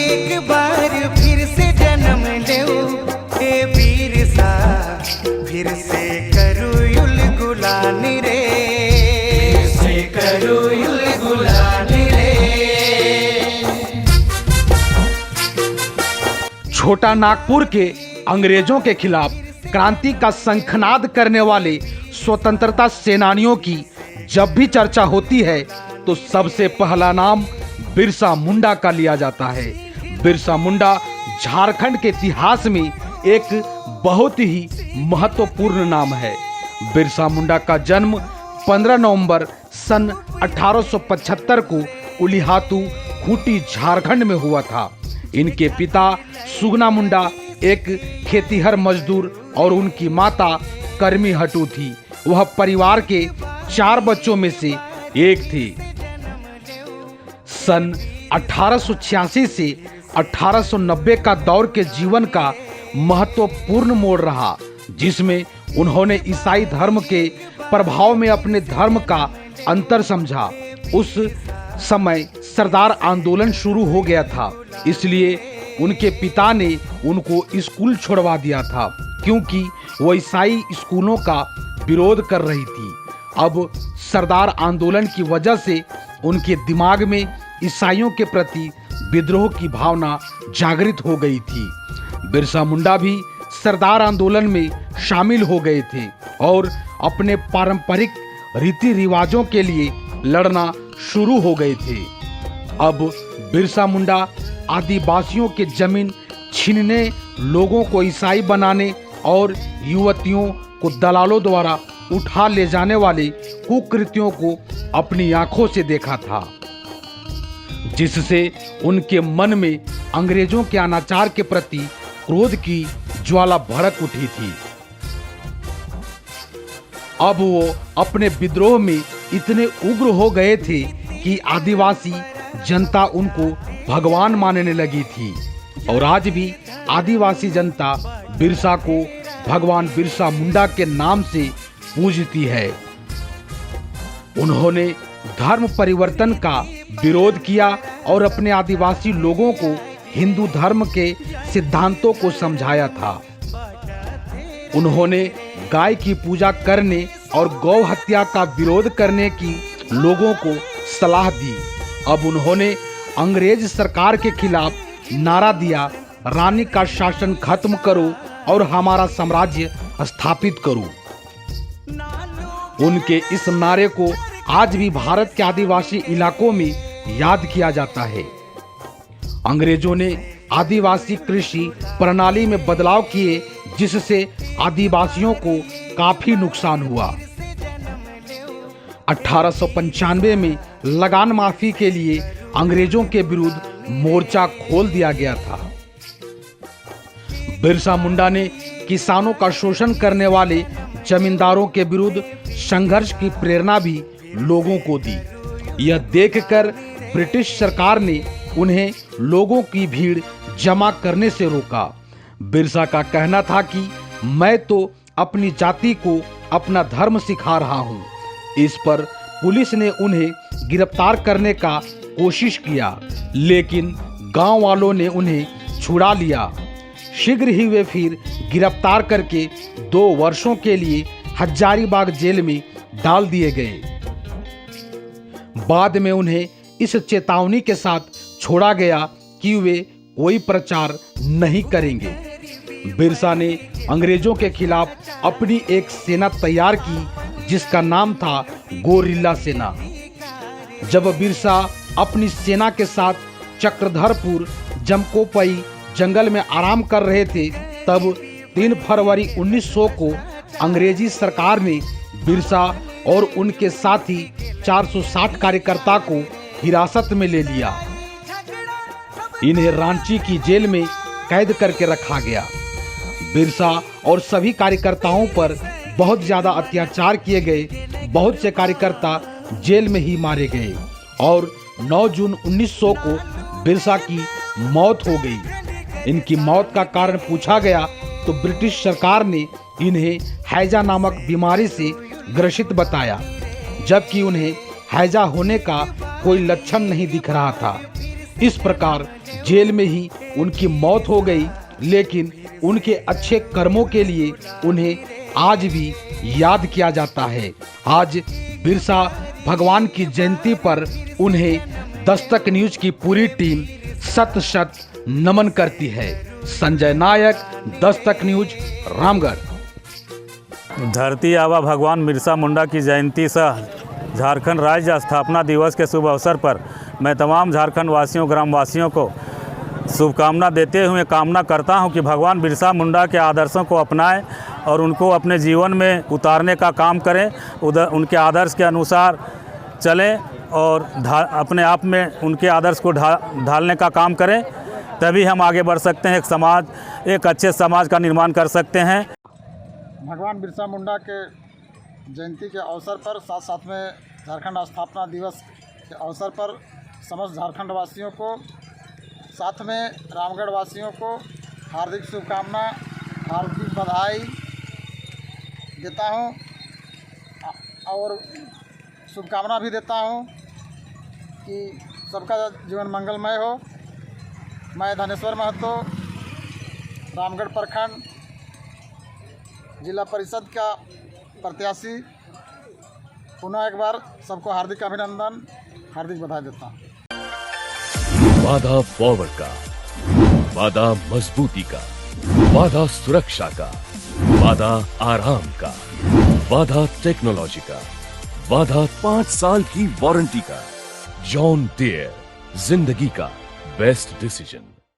एक बार फिर से जन्म लो ए बिरसा, फिर से करू युल गुलानी रे, फिर से करू युल गुलानी रे। छोटा नागपुर के अंग्रेजों के खिलाफ क्रांति का शंखनाद करने वाले स्वतंत्रता सेनानियों की जब भी चर्चा होती है तो सबसे पहला नाम बिरसा मुंडा का लिया जाता है। बिरसा मुंडा झारखंड के इतिहास में एक बहुत ही महत्वपूर्ण नाम है। बिरसा मुंडा का जन्म 15 नवंबर सन 1875 को उलिहातू, खूंटी, झारखंड में हुआ था। इनके पिता सुगना मुंडा एक खेतीहर मजदूर और उनकी माता कर्मी हटू थी। वह परिवार के 4 बच्चों में से एक थी। सन 1886 से 1890 का दौर के जीवन का महत्वपूर्ण मोड़ रहा, जिसमें उन्होंने ईसाई धर्म के प्रभाव में अपने धर्म का अंतर समझा। उस समय सरदार आंदोलन शुरू हो गया था, इसलिए उनके पिता ने उनको स्कूल छोड़वा दिया था, क्योंकि वो ईसाई स्कूलों का विरोध कर रही थी। अब सरदार आंदोलन की वजह से उनके दिमाग में ईसाइयों के प्रति विद्रोह की भावना जागृत हो गई थी। बिरसा मुंडा भी सरदार आंदोलन में शामिल हो गए थे और अपने पारंपरिक रीति रिवाजों के लिए लड़ना शुरू हो गए थे। अब बिरसा मुंडा आदिवासियों के जमीन छीनने, लोगों को ईसाई बनाने और युवतियों को दलालों द्वारा उठा ले जाने वाले कुकृत्यों को अपनी आंखों से देखा था, जिससे उनके मन में अंग्रेजों के अनाचार के प्रति क्रोध की ज्वाला भड़क उठी थी। अब वो अपने विद्रोह में इतने उग्र हो गए थे कि आदिवासी जनता उनको भगवान मानने लगी थी और आज भी आदिवासी जनता बिरसा को भगवान बिरसा मुंडा के नाम से पूजती है। उन्होंने धर्म परिवर्तन का विरोध किया और अपने आदिवासी लोगों को हिंदू धर्म के सिद्धांतों को समझाया था। उन्होंने गाय की पूजा करने और गौ हत्या का विरोध करने की लोगों को सलाह दी। अब उन्होंने अंग्रेज सरकार के खिलाफ नारा दिया, रानी का शासन खत्म करो और हमारा साम्राज्य स्थापित करो। उनके इस नारे को आज भी भारत के आदिवासी इलाकों में याद किया जाता है। अंग्रेजों ने आदिवासी कृषि प्रणाली में बदलाव किए, जिससे आदिवासियों को काफी नुकसान हुआ। 1895 में लगान माफी के लिए अंग्रेजों के विरुद्ध मोर्चा खोल दिया गया था। बिरसा मुंडा ने किसानों का शोषण करने वाले जमींदारों के विरुद्ध संघर्ष की प्रेरणा भी लोगों को दी। यह देखकर ब्रिटिश सरकार ने उन्हें लोगों की भीड़ जमा करने से रोका। बिरसा का कहना था कि मैं तो अपनी जाति को अपना धर्म सिखा रहा हूँ। इस पर पुलिस ने उन्हें गिरफ्तार करने का कोशिश किया, लेकिन गांव वालों ने उन्हें छुड़ा लिया। शीघ्र ही वे फिर गिरफ्तार करके 2 वर्षों के लिए हजारीबाग जेल में डाल दिए गए। बाद में उन्हें इस चेतावनी के साथ छोड़ा गया कि वे कोई प्रचार नहीं करेंगे। बिरसा ने अंग्रेजों के खिलाफ अपनी एक सेना तैयार की, जिसका नाम था गोरिल्ला सेना। जब बिरसा अपनी सेना के साथ चक्रधरपुर जमकोपई जंगल में आराम कर रहे थे, तब 3 फरवरी 1900 को अंग्रेजी सरकार ने बिरसा और उनके साथी 460 कार्यकर्ता को हिरासत में ले लिया। इन्हें रांची की जेल में कैद करके रखा गया। बिरसा और सभी कार्यकर्ताओं पर बहुत ज्यादा अत्याचार किए गए। बहुत से कार्यकर्ता जेल में ही मारे गए और 9 जून 1900 को बिरसा की मौत हो गई। इनकी मौत का कारण पूछा गया तो ब्रिटिश सरकार ने इन्हें हैजा नामक बीमारी से ग्रसित बताया, जबकि उन्हें हैजा होने का कोई लक्षण नहीं दिख रहा था। इस प्रकार जेल में ही उनकी मौत हो गई, लेकिन उनके अच्छे कर्मों के लिए उन्हें आज भी याद किया जाता है। आज बिरसा भगवान की जयंती पर उन्हें दस्तक न्यूज की पूरी टीम शत शत नमन करती है। संजय नायक, दस्तक न्यूज, रामगढ़। धरती आबा भगवान बिरसा मुंडा की जयंती सह झारखंड राज्य स्थापना दिवस के शुभ अवसर पर मैं तमाम झारखंड वासियों, ग्रामवासियों को शुभकामना देते हुए कामना करता हूं कि भगवान बिरसा मुंडा के आदर्शों को अपनाएं और उनको अपने जीवन में उतारने का काम करें, उनके आदर्श के अनुसार चलें और अपने आप में उनके आदर्श को ढालने का काम करें, तभी हम आगे बढ़ सकते हैं। एक अच्छे समाज का निर्माण कर सकते हैं। भगवान बिरसा मुंडा के जयंती के अवसर पर साथ साथ में झारखंड स्थापना दिवस के अवसर पर समस्त झारखंड वासियों को, साथ में रामगढ़ वासियों को हार्दिक शुभकामना, हार्दिक बधाई देता हूं और शुभकामना भी देता हूं कि सबका जीवन मंगलमय हो। मैं धनेश्वर महतो, रामगढ़ प्रखंड जिला परिषद का प्रत्याशी, पुनः एक बार सबको हार्दिक अभिनंदन, हार्दिक बधाई देता हूँ। वादा फॉरवर्ड का, वादा मजबूती का, वादा सुरक्षा का, वादा आराम का, वादा टेक्नोलॉजी का, वादा 5 साल की वारंटी का। जॉन डियर, जिंदगी का बेस्ट डिसीजन।